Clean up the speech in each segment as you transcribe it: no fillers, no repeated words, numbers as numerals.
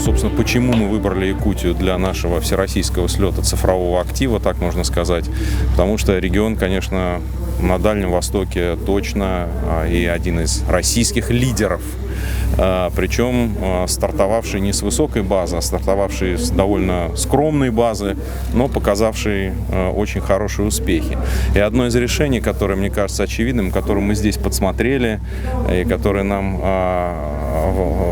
Собственно, почему мы выбрали Якутию для нашего всероссийского слета цифрового актива, так можно сказать. Потому что регион, конечно, на Дальнем Востоке точно и один из российских лидеров. Причем стартовавший не с высокой базы, а стартовавший с довольно скромной базы, но показавший очень хорошие успехи. И одно из решений, которое, мне кажется, очевидным, которое мы здесь подсмотрели, и которое нам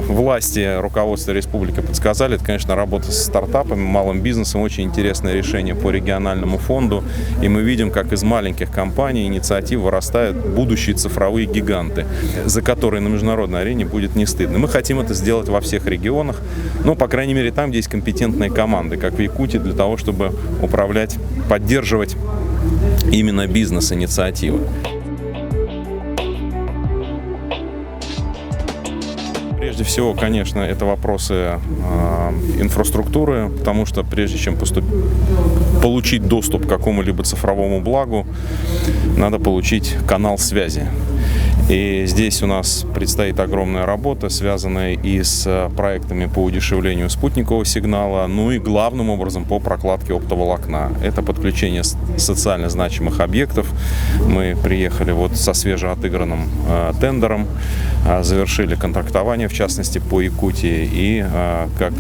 власти, руководство республики подсказали, это, конечно, работа с стартапами, малым бизнесом. Очень интересное решение по региональному фонду. И мы видим, как из маленьких компаний, инициатив вырастают будущие цифровые гиганты, за которые на международной арене будет не стыдно. Мы хотим это сделать во всех регионах, ну, по крайней мере, там, где есть компетентные команды, как в Якутии, для того, чтобы управлять, поддерживать именно бизнес-инициативы. Прежде всего, конечно, это вопросы инфраструктуры, потому что прежде чем получить доступ к какому-либо цифровому благу, надо получить канал связи. И здесь у нас предстоит огромная работа, связанная и с проектами по удешевлению спутникового сигнала, ну и главным образом по прокладке оптоволокна. Это подключение социально значимых объектов. Мы приехали вот со свежеотыгранным тендером, завершили контрактование, в частности, по Якутии. И, как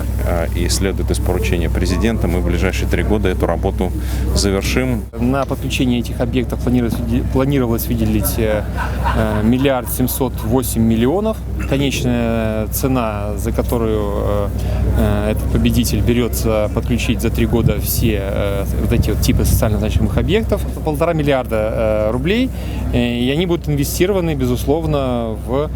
и следует из поручения президента, мы в ближайшие 3 года эту работу завершим. На подключение этих объектов планировалось выделить 1 708 000 000. Конечная цена, за которую этот победитель берется подключить за 3 года все вот эти вот типы социально значимых объектов, 1,5 миллиарда рублей. И они будут инвестированы, безусловно, в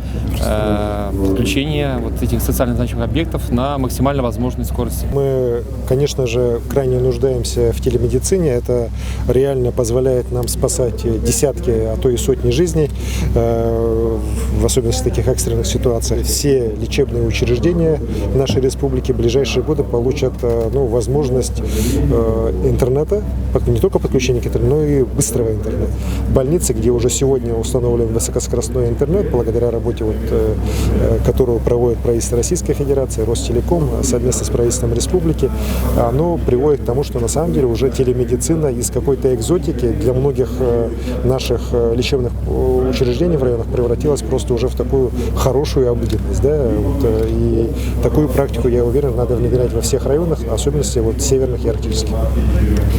подключение вот этих социально значимых объектов на максимально возможной скорости. Мы, конечно же, крайне нуждаемся в телемедицине. Это реально позволяет нам спасать десятки, а то и сотни жизней, в особенности в таких экстренных ситуациях. Все лечебные учреждения нашей республики в ближайшие годы получат возможность интернета, не только подключения к интернету, но и быстрого интернета. Больницы, где уже сегодня установлен высокоскоростной интернет, благодаря работе, которую проводит правительство Российской Федерации, Ростелеком совместно с правительством республики, оно приводит к тому, что на самом деле уже телемедицина из какой-то экзотики для многих наших лечебных учреждений в районах превратилась просто уже в такую хорошую обыденность. Да? И такую практику, я уверен, надо внедрять во всех районах, особенно северных и арктических.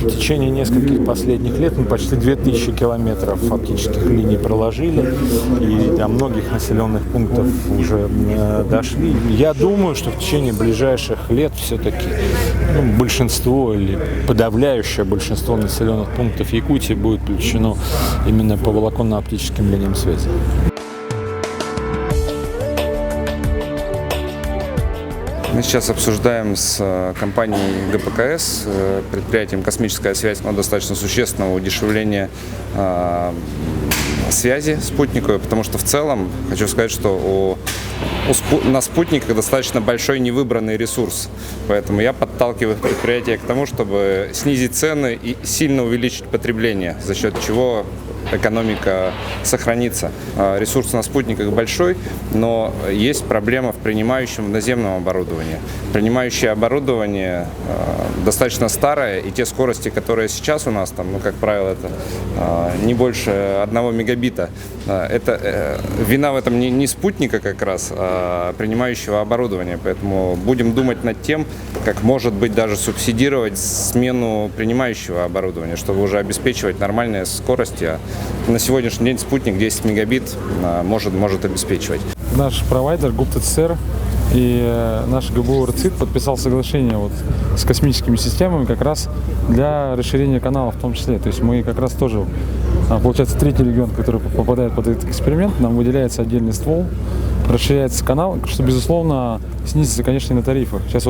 В течение нескольких последних лет мы почти 2000 километров оптических линий проложили и до многих населенных пунктов уже дошли. Я думаю, что в течение ближайших лет все-таки большинство или подавляющее большинство населенных пунктов Якутии будет включено именно по волоконно-оптическим линиям связи. Мы сейчас обсуждаем с компанией ГПКС, предприятием «Космическая связь», достаточно существенного удешевления связи спутниковой, потому что в целом хочу сказать, что на спутниках достаточно большой невыбранный ресурс. Поэтому я подталкиваю предприятие к тому, чтобы снизить цены и сильно увеличить потребление, за счет чего экономика сохранится. Ресурс на спутниках большой, но есть проблема в принимающем наземном оборудовании. Принимающее оборудование достаточно старое, и те скорости, которые сейчас у нас, как правило, это не больше 1 мегабита. Это вина в этом не спутника как раз, а принимающего оборудования. Поэтому будем думать над тем, как, может быть, даже субсидировать смену принимающего оборудования, чтобы уже обеспечивать нормальные скорости. На сегодняшний день спутник 10 мегабит может обеспечивать. Наш провайдер ГУП-ТЦР и наш ГБУ РЦИТ подписал соглашение с космическими системами как раз для расширения канала в том числе. То есть мы как раз тоже, получается, 3-й регион, который попадает под этот эксперимент, нам выделяется отдельный ствол, расширяется канал, что, безусловно, снизится, конечно, и на тарифах. Сейчас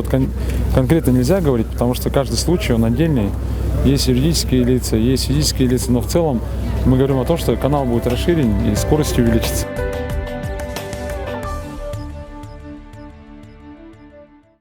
конкретно нельзя говорить, потому что каждый случай, он отдельный. есть юридические лица, есть физические лица, но в целом мы говорим о том, что канал будет расширен и скорость увеличится.